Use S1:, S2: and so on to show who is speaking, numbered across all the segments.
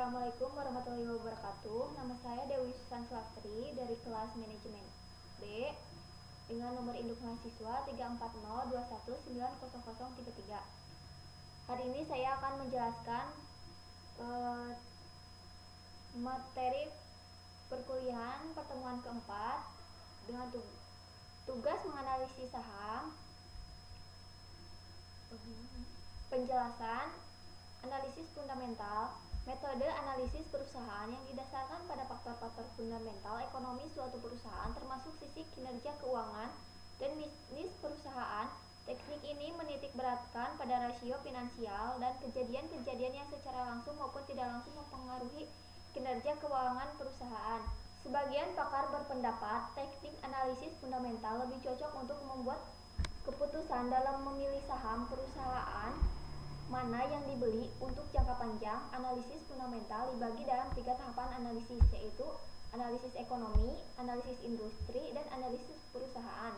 S1: Assalamualaikum warahmatullahi wabarakatuh. Nama saya Dewi Susan Sulastri dari kelas manajemen B dengan nomor induk mahasiswa 34021900033. Hari ini saya akan menjelaskan materi perkuliahan pertemuan keempat dengan tugas menganalisis saham, penjelasan, analisis fundamental, metode analisis perusahaan yang didasarkan pada faktor-faktor fundamental ekonomi suatu perusahaan termasuk sisi kinerja keuangan dan bisnis perusahaan. Teknik ini menitik beratkan pada rasio finansial dan kejadian-kejadian yang secara langsung maupun tidak langsung mempengaruhi kinerja keuangan perusahaan. Sebagian pakar berpendapat teknik analisis fundamental lebih cocok untuk membuat keputusan dalam memilih saham perusahaan mana yang dibeli untuk jangka panjang. Analisis fundamental dibagi dalam 3 tahapan analisis, yaitu analisis ekonomi, analisis industri, dan analisis perusahaan.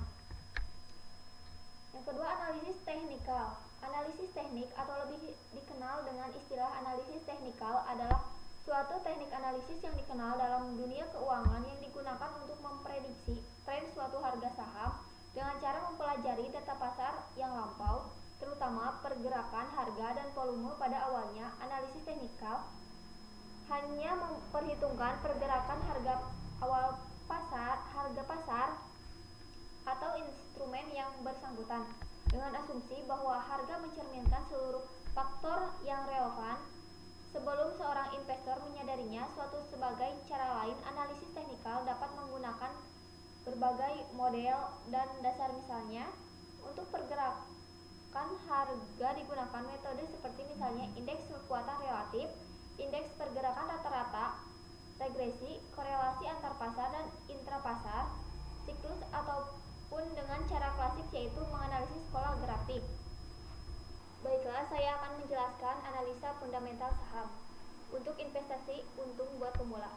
S1: Yang kedua, analisis teknikal. Analisis teknik atau lebih dikenal dengan istilah analisis teknikal adalah suatu teknik analisis yang dikenal dalam dunia keuangan yang digunakan untuk memprediksi tren suatu harga saham dengan cara mempelajari data pasar yang lampau, terutama pergerakan harga dan volume pada awalnya. Analisis teknikal hanya memperhitungkan pergerakan harga awal harga pasar atau instrumen yang bersangkutan dengan asumsi bahwa harga mencerminkan seluruh faktor yang relevan sebelum seorang investor menyadarinya. Suatu sebagai cara lain, analisis teknikal dapat menggunakan berbagai model dan dasar. Misalnya, untuk pergerakan harga digunakan metode seperti misalnya indeks kekuatan relatif, indeks pergerakan rata-rata, regresi, korelasi antar pasar dan intrapasar, siklus, ataupun dengan cara klasik yaitu menganalisis pola grafik. Baiklah, saya akan menjelaskan analisa fundamental saham untuk investasi untung buat pemula.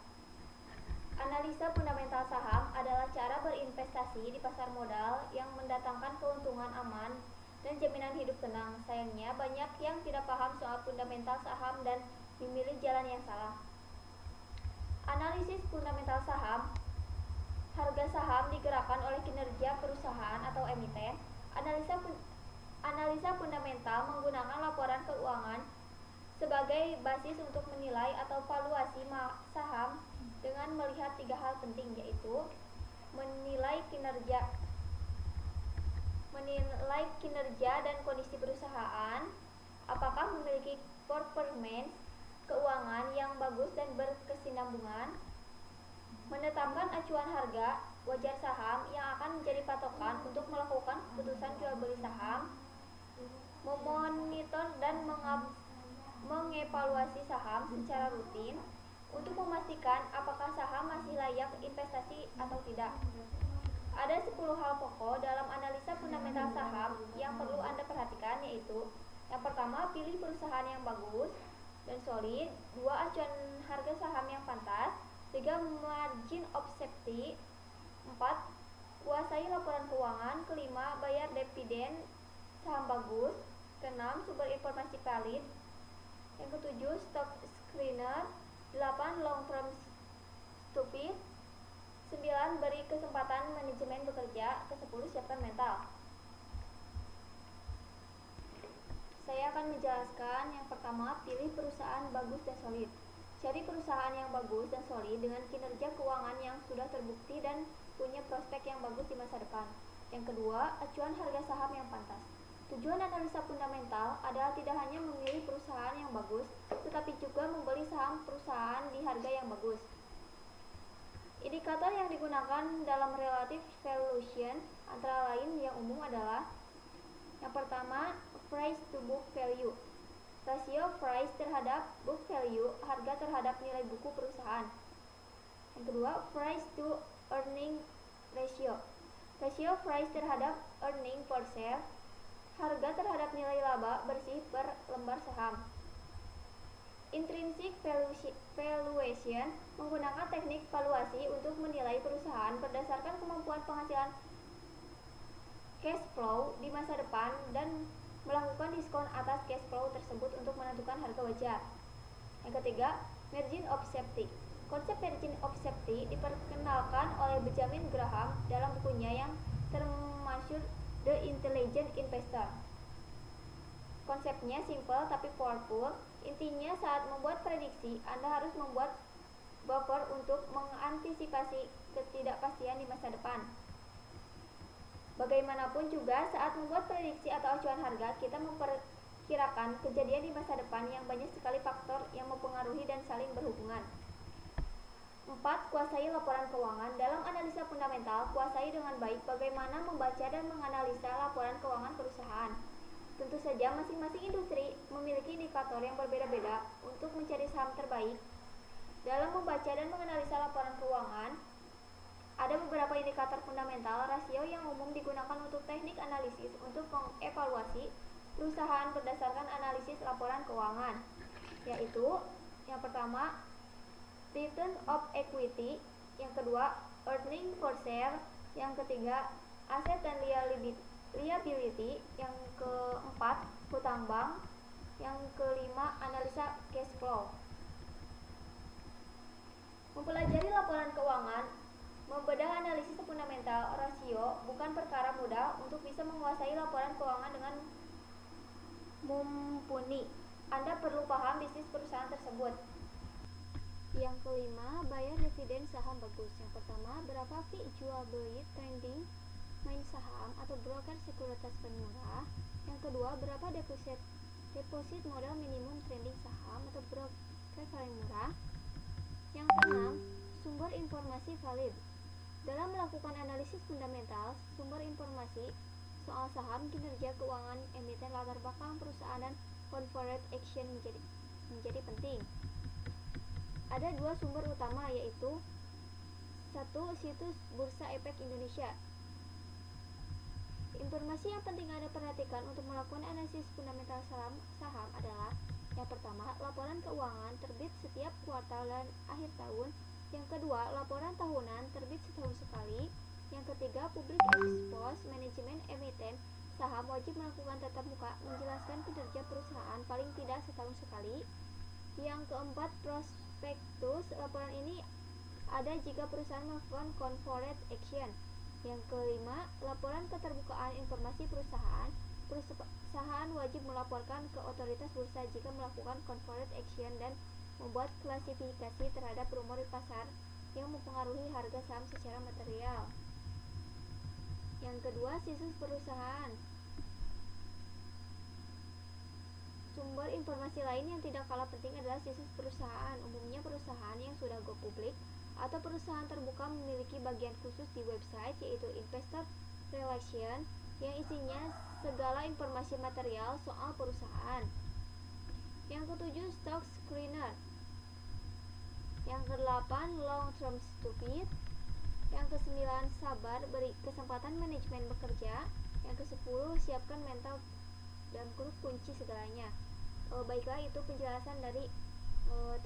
S1: Analisa fundamental saham adalah cara berinvestasi di pasar modal yang mendatangkan keuntungan aman dan jaminan hidup tenang. Sayangnya, banyak yang tidak paham soal fundamental saham dan memilih jalan yang salah. Analisis fundamental saham. Harga saham digerakkan oleh kinerja perusahaan atau emiten. Analisa fundamental menggunakan laporan keuangan sebagai basis untuk menilai atau valuasi saham dengan melihat 3 hal penting, yaitu menilai kinerja dan kondisi perusahaan, apakah memiliki performance keuangan yang bagus dan berkesinambungan, menetapkan acuan harga wajar saham yang akan menjadi patokan untuk melakukan keputusan jual beli saham, memonitor dan mengevaluasi saham secara rutin untuk memastikan apakah saham masih layak investasi atau tidak. Ada 10 hal pokok dalam analisa fundamental saham yang perlu Anda perhatikan, yaitu yang pertama, pilih perusahaan yang bagus dan solid. 2, acuan harga saham yang pantas. 3, margin of safety. 4, kuasai laporan keuangan. 5, bayar dividen saham bagus. 6, sumber informasi valid. Yang ke-7, stock screener. 8, long term stupid. 9, beri kesempatan manajemen bekerja. Ke-10, siapkan mental. Saya akan menjelaskan yang pertama, pilih perusahaan bagus dan solid. Cari perusahaan yang bagus dan solid dengan kinerja keuangan yang sudah terbukti dan punya prospek yang bagus di masa depan. Yang kedua, acuan harga saham yang pantas. Tujuan analisa fundamental adalah tidak hanya memilih perusahaan yang bagus, tetapi juga membeli saham perusahaan di harga yang bagus. Indikator yang digunakan dalam relative valuation antara lain yang umum adalah: yang pertama, price to book value. Rasio price terhadap book value, harga terhadap nilai buku perusahaan. Yang kedua, price to earning ratio. Rasio price terhadap earning per share, harga terhadap nilai laba bersih per lembar saham. Intrinsic valuation menggunakan teknik valuasi untuk menilai perusahaan berdasarkan kemampuan penghasilan cash flow di masa depan dan melakukan diskon atas cash flow tersebut untuk menentukan harga wajar. Yang ketiga, Margin of safety. Konsep margin of safety diperkenalkan oleh Benjamin Graham dalam bukunya yang termasyhur The Intelligent Investor. Konsepnya simple tapi powerful. Intinya saat membuat prediksi, Anda harus membuat buffer untuk mengantisipasi ketidakpastian di masa depan. Bagaimanapun juga, saat membuat prediksi atau acuan harga, kita memperkirakan kejadian di masa depan yang banyak sekali faktor yang mempengaruhi dan saling berhubungan. 4. Kuasai laporan keuangan. Dalam analisa fundamental, kuasai dengan baik bagaimana membaca dan menganalisa laporan keuangan perusahaan. Tentu saja masing-masing industri memiliki indikator yang berbeda-beda untuk mencari saham terbaik. Dalam membaca dan menganalisa laporan keuangan, ada beberapa indikator fundamental rasio yang umum digunakan untuk teknik analisis untuk mengevaluasi perusahaan berdasarkan analisis laporan keuangan, yaitu yang pertama return of equity, yang kedua earning per share, yang ketiga aset dan liability, yang keempat hutang bank, yang kelima analisa cash flow. Mempelajari laporan keuangan, membedah analisis fundamental rasio bukan perkara mudah. Untuk bisa menguasai laporan keuangan dengan mumpuni, Anda perlu paham bisnis perusahaan tersebut. Yang kelima, bayar dividen saham bagus. Yang pertama, berapa fee jual beli trending main saham atau broker sekuritas paling murah. Yang kedua, berapa deposit modal minimum trending saham atau broker paling murah. Yang keenam, sumber informasi valid. Dalam melakukan analisis fundamental, sumber informasi soal saham, kinerja keuangan emiten, latar belakang perusahaan, dan corporate action menjadi penting. Ada dua sumber utama, yaitu satu, situs Bursa Efek Indonesia. Informasi yang penting Anda perhatikan untuk melakukan analisis fundamental saham adalah: yang pertama, laporan keuangan terbit setiap kuartal dan akhir tahun. Yang kedua, laporan tahunan terbit setahun sekali. Yang ketiga, public expose, manajemen emiten saham wajib melakukan tatap muka menjelaskan kinerja perusahaan paling tidak setahun sekali. Yang keempat, prospektus. Laporan ini ada jika perusahaan melakukan corporate action. Yang kelima, laporan keterbukaan informasi perusahaan. Perusahaan wajib melaporkan ke otoritas bursa jika melakukan corporate action dan membuat klasifikasi terhadap rumor di pasar yang mempengaruhi harga saham secara material. Yang kedua, situs perusahaan. Sumber informasi lain yang tidak kalah penting adalah situs perusahaan. Umumnya perusahaan yang sudah go public atau perusahaan terbuka memiliki bagian khusus di website, yaitu Investor Relations, yang isinya segala informasi material soal perusahaan. Yang ketujuh, Stock Screener. Yang kedelapan, Long Term Stupid. Yang kesembilan, sabar, beri kesempatan manajemen bekerja. Yang kesepuluh, siapkan mental dan kunci segalanya. Baiklah, itu penjelasan dari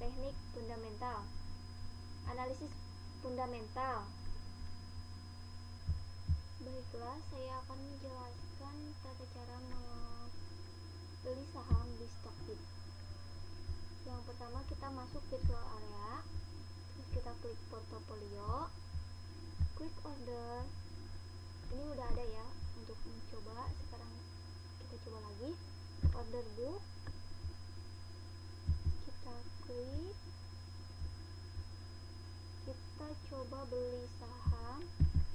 S1: teknik fundamental, analisis fundamental. Baiklah, saya akan menjelaskan tata cara membeli saham di Stockbit. Yang pertama, kita masuk virtual area, terus kita klik portofolio, klik order. Ini udah ada ya untuk mencoba. Sekarang kita coba lagi order book, kita klik, kita coba beli saham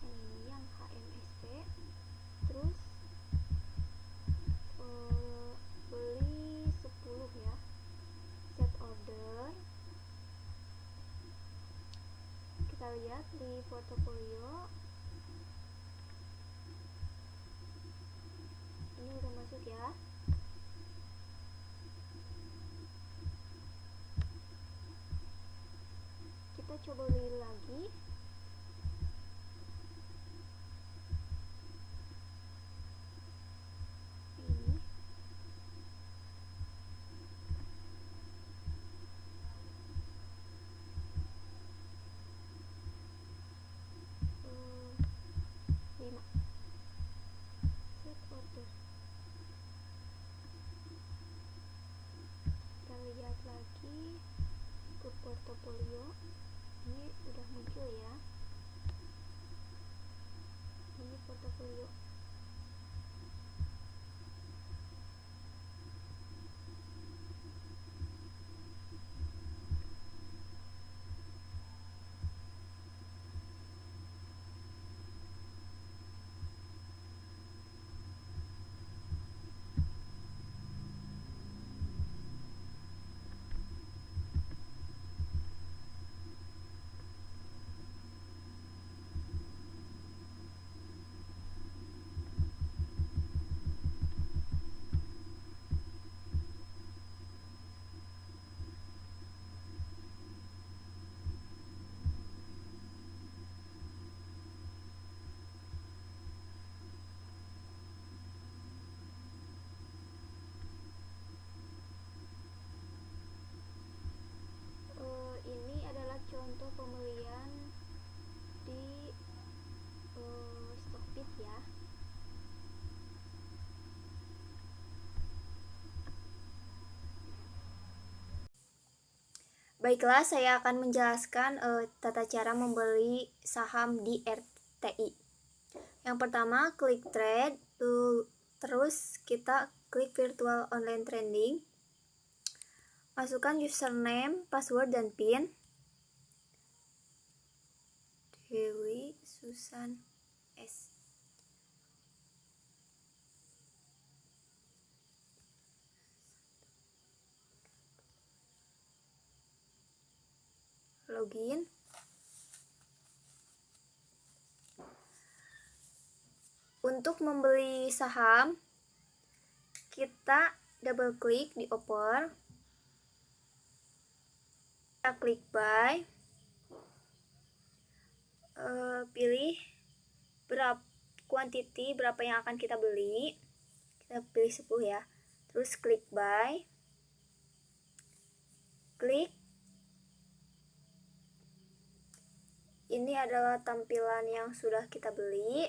S1: yang ini, yang HMSP, terus beli 10 ya, set order. Kita lihat di portofolio, ini udah masuk ya. Kita coba beli lagi. Ini lima, set order. Kita lihat lagi, portofolio. Ini udah muncul ya, ini portofolio. Ini adalah contoh pembelian di Stockbit ya. Baiklah, saya akan menjelaskan tata cara membeli saham di RTI. Yang pertama, klik trade, terus kita klik virtual online trading. Masukkan username, password, dan PIN. Dewi Susan S. Login. Untuk membeli saham, kita double klik di offer. Kita klik buy. Pilih berapa quantity, berapa yang akan kita beli. Kita pilih 10 ya. Terus klik buy. Klik. Ini adalah tampilan yang sudah kita beli.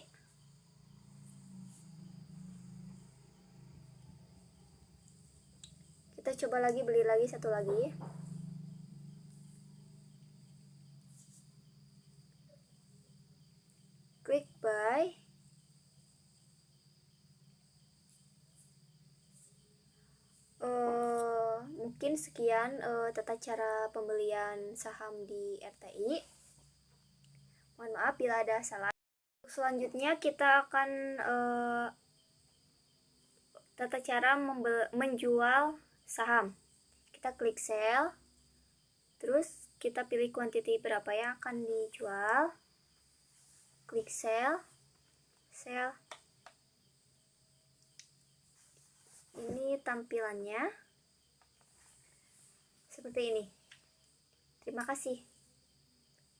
S1: Kita coba lagi, beli lagi satu lagi. Klik buy. Mungkin sekian tata cara pembelian saham di RTI. Mohon maaf bila ada salah. Selanjutnya kita akan tata cara menjual saham. Kita klik sell, terus kita pilih quantity berapa yang akan dijual. Klik sell. Ini tampilannya seperti ini. Terima kasih.